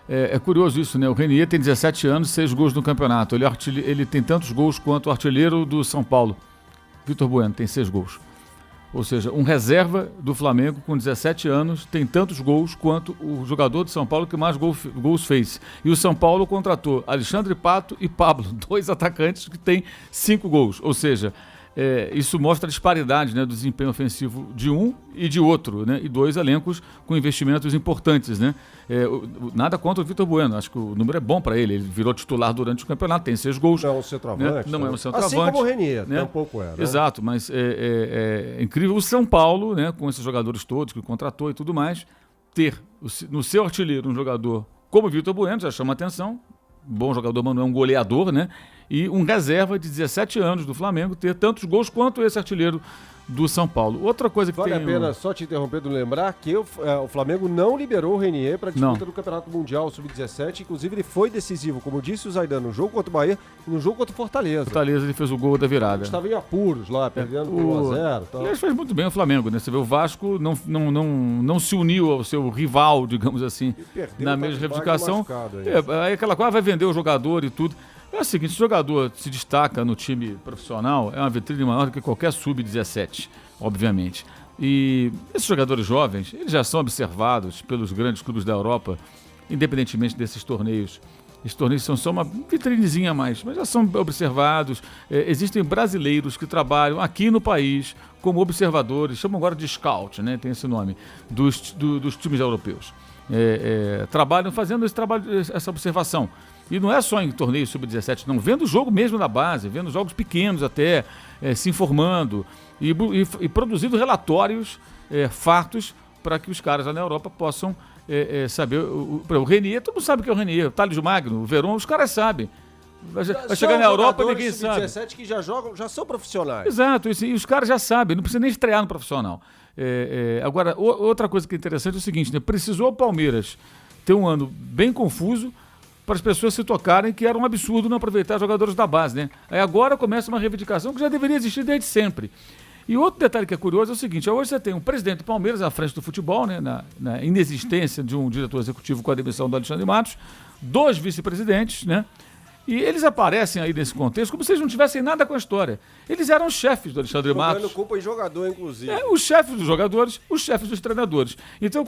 É curioso isso, né? O Renier tem 17 anos, 6 gols no campeonato. Ele tem tantos gols quanto o artilheiro do São Paulo. Vitor Bueno tem 6 gols. Ou seja, um reserva do Flamengo com 17 anos tem tantos gols quanto o jogador de São Paulo que mais gols fez. E o São Paulo contratou Alexandre Pato e Pablo, 2 atacantes que têm 5 gols. Ou seja, isso mostra a disparidade, né, do desempenho ofensivo de um e de outro, né, e 2 elencos com investimentos importantes, né. Nada contra o Vitor Bueno, acho que o número é bom para ele virou titular durante o campeonato, tem 6 gols. Não é um centroavante. Né? Não é um centroavante. Assim como o Renier, né? tampouco é. Né? Exato, mas é incrível o São Paulo, né, com esses jogadores todos que contratou e tudo mais, ter no seu artilheiro um jogador como o Vitor Bueno, já chama atenção, bom jogador, mas não é um goleador, né? E um reserva de 17 anos do Flamengo ter tantos gols quanto esse artilheiro do São Paulo. Outra coisa que vale a pena, só te interrompendo, lembrar que o Flamengo não liberou o Renier para a disputa do Campeonato Mundial Sub-17, inclusive ele foi decisivo, como disse o Zaidan, no jogo contra o Bahia e no jogo contra o Fortaleza. Ele fez o gol da virada. Estava em apuros lá, perdendo por 1-0. E ele fez muito bem o Flamengo, né? Você vê o Vasco não se uniu ao seu rival, digamos assim, na mesma reivindicação. Aí aquela coisa vai vender o jogador e tudo. É o seguinte, se o jogador se destaca no time profissional, é uma vitrine maior do que qualquer sub-17, obviamente. E esses jogadores jovens, eles já são observados pelos grandes clubes da Europa, independentemente desses torneios. Esses torneios são só uma vitrinezinha a mais, mas já são observados. Existem brasileiros que trabalham aqui no país como observadores, chamam agora de scout, né? Tem esse nome, dos times europeus. Trabalham fazendo essa observação. E não é só em torneios sub-17, não. Vendo o jogo mesmo na base, vendo jogos pequenos até, se informando e produzindo relatórios, fatos, para que os caras lá na Europa possam saber. O Renier, todo mundo sabe o que é o Renier, o Thales Magno, o Verón, os caras sabem. Vai chegar na Europa e ninguém sabe. Sub-17 que já jogam, já são profissionais. Exato, e os caras já sabem, não precisa nem estrear no profissional. Agora, outra coisa que é interessante é o seguinte, né? Precisou o Palmeiras ter um ano bem confuso para as pessoas se tocarem que era um absurdo não aproveitar jogadores da base, né? Aí agora começa uma reivindicação que já deveria existir desde sempre. E outro detalhe que é curioso é o seguinte, hoje você tem um presidente do Palmeiras à frente do futebol, né, na inexistência de um diretor executivo com a demissão do Alexandre Matos, 2 vice-presidentes, né? E eles aparecem aí nesse contexto como se eles não tivessem nada com a história. Eles eram os chefes do Alexandre Matos. Jogando culpa em jogador, inclusive. Os chefes dos jogadores, os chefes dos treinadores. Então,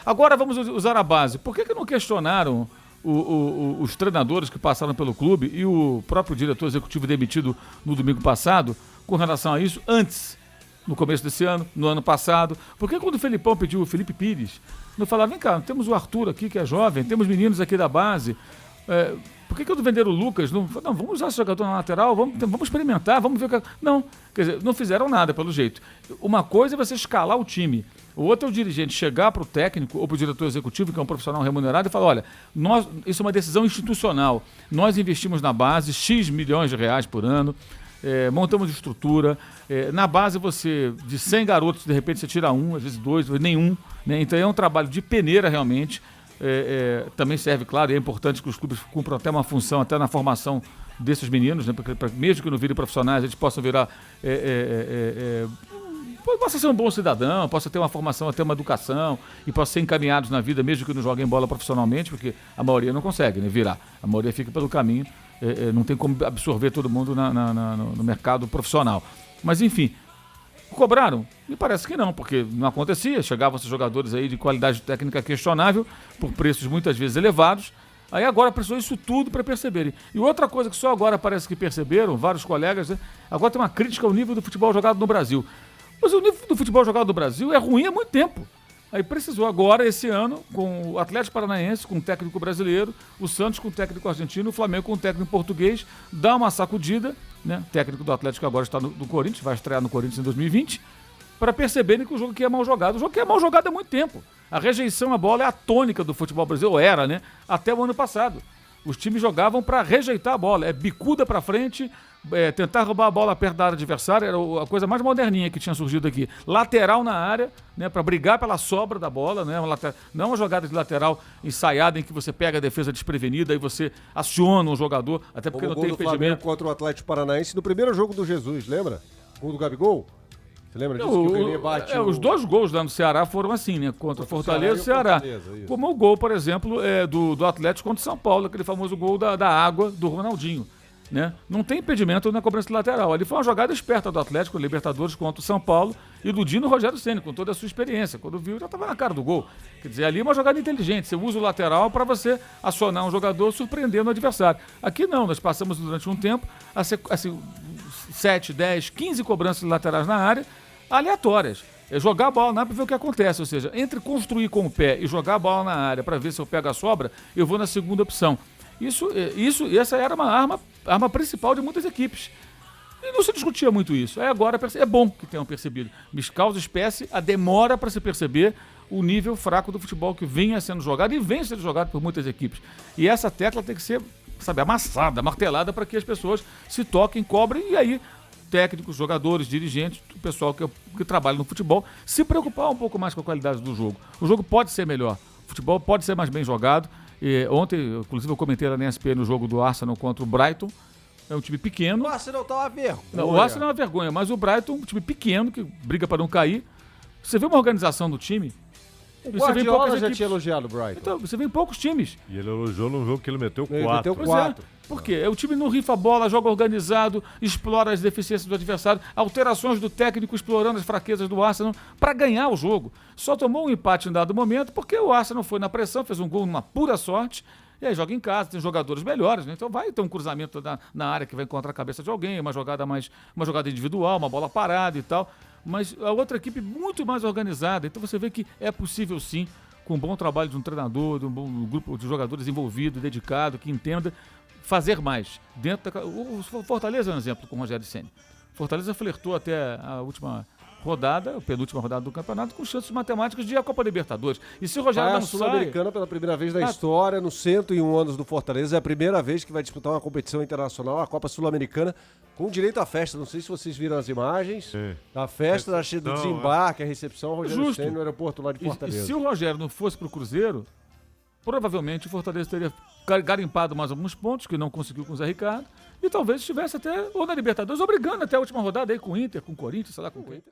agora vamos usar a base. Por que não questionaram os treinadores que passaram pelo clube e o próprio diretor executivo demitido no domingo passado com relação a isso antes, no começo desse ano, no ano passado? Porque quando o Felipão pediu o Felipe Pires, não falava, vem cá, temos o Arthur aqui que é jovem, temos meninos aqui da base, por que não venderam o Lucas? Não, vamos usar esse jogador na lateral, vamos experimentar, vamos ver o que... Não, quer dizer, não fizeram nada pelo jeito. Uma coisa é você escalar o time, o outro é o dirigente chegar para o técnico ou para o diretor executivo, que é um profissional remunerado, e falar, olha, isso é uma decisão institucional, nós investimos na base X milhões de reais por ano, montamos estrutura, na base você, de 100 garotos, de repente você tira 1, às vezes 2, às vezes nenhum, né? Então é um trabalho de peneira realmente. Também serve, claro, e é importante que os clubes cumpram até uma função, até na formação desses meninos, né? Porque mesmo que não virem profissionais, eles possam virar... possa ser um bom cidadão, possa ter uma formação, até uma educação, e possa ser encaminhados na vida, mesmo que não joguem bola profissionalmente, porque a maioria não consegue, né, virar. A maioria fica pelo caminho, não tem como absorver todo mundo no mercado profissional. Mas, enfim, cobraram? Me parece que não, porque não acontecia. Chegavam esses jogadores aí de qualidade técnica questionável, por preços muitas vezes elevados. Aí agora precisou isso tudo para perceberem. E outra coisa que só agora parece que perceberam, vários colegas, né? Agora tem uma crítica ao nível do futebol jogado no Brasil. Mas o nível do futebol jogado no Brasil é ruim há muito tempo. Aí precisou agora, esse ano, com o Atlético Paranaense, com o técnico brasileiro, o Santos com o técnico argentino, o Flamengo com o técnico português, dar uma sacudida, né? O técnico do Atlético agora está no Corinthians, vai estrear no Corinthians em 2020, para perceberem que o jogo aqui é mal jogado. O jogo aqui é mal jogado há muito tempo. A rejeição à bola é a tônica do futebol brasileiro, era, né? Até o ano passado. Os times jogavam para rejeitar a bola, bicuda para frente, tentar roubar a bola perto da área adversária, era a coisa mais moderninha que tinha surgido aqui. Lateral na área, né, para brigar pela sobra da bola, né, não uma jogada de lateral ensaiada em que você pega a defesa desprevenida e você aciona um jogador, até porque como não tem impedimento. impedimento. Contra o Atlético Paranaense no primeiro jogo do Jesus, lembra? Gol do Gabigol. Você lembra disso? Que o René bate os 2 gols lá no Ceará foram assim, né? Contra o Fortaleza e o Ceará. Como o gol, por exemplo, do Atlético contra o São Paulo, aquele famoso gol da água do Ronaldinho. Né? Não tem impedimento na cobrança lateral. Ali foi uma jogada esperta do Atlético, Libertadores contra o São Paulo e do Dino Rogério Ceni, com toda a sua experiência. Quando viu, já estava na cara do gol. Quer dizer, ali é uma jogada inteligente. Você usa o lateral para você acionar um jogador surpreendendo o adversário. Aqui não, nós passamos durante um tempo a 7, 10, 15 cobranças laterais na área, aleatórias. É jogar a bola na área para ver o que acontece. Ou seja, entre construir com o pé e jogar a bola na área para ver se eu pego a sobra, eu vou na segunda opção. Essa era uma arma principal de muitas equipes. E não se discutia muito isso. Agora é bom que tenham percebido. Me causa espécie a demora para se perceber o nível fraco do futebol que vinha sendo jogado e vem sendo jogado por muitas equipes. E essa tecla tem que ser, amassada, martelada para que as pessoas se toquem, cobrem e aí técnicos, jogadores, dirigentes, o pessoal que trabalha no futebol, se preocupar um pouco mais com a qualidade do jogo. O jogo pode ser melhor. O futebol pode ser mais bem jogado. Ontem, inclusive, eu comentei lá na ESPN no jogo do Arsenal contra o Brighton. É um time pequeno. O Arsenal tá uma vergonha. Não, o Arsenal é uma vergonha, mas o Brighton, um time pequeno, que briga para não cair. Você vê uma organização do time. O Guardiola já tinha elogiado o Brighton. Então, você vê em poucos times. E ele elogiou num jogo que ele meteu 4. Ele meteu 4. Por quê? O time não rifa a bola, joga organizado, explora as deficiências do adversário, alterações do técnico explorando as fraquezas do Arsenal para ganhar o jogo. Só tomou um empate em dado momento porque o Arsenal foi na pressão, fez um gol numa pura sorte. E aí joga em casa, tem jogadores melhores, né? Então vai ter um cruzamento na área que vai encontrar a cabeça de alguém, uma jogada individual, uma bola parada e tal. Mas a outra equipe muito mais organizada. Então você vê que é possível sim, com um bom trabalho de um treinador, de um bom grupo de jogadores envolvido, dedicado, que entenda, fazer mais. O Fortaleza é um exemplo com o Rogério Ceni. Fortaleza flertou até a última rodada, a penúltima rodada do campeonato, com chances matemáticas de ir à Copa Libertadores. E se o Rogério não Sul-Americana pela primeira vez na história, nos 101 anos do Fortaleza, é a primeira vez que vai disputar uma competição internacional, a Copa Sul-Americana, com direito à festa. Não sei se vocês viram as imagens. Sim. A festa do desembarque, a recepção, o Rogério Ceni no aeroporto lá de Fortaleza. E se o Rogério não fosse para o Cruzeiro, provavelmente o Fortaleza teria garimpado mais alguns pontos, que não conseguiu com o Zé Ricardo, e talvez estivesse até ou na Libertadores, ou brigando até a última rodada aí com o Inter, com o Corinthians, sei lá com quem.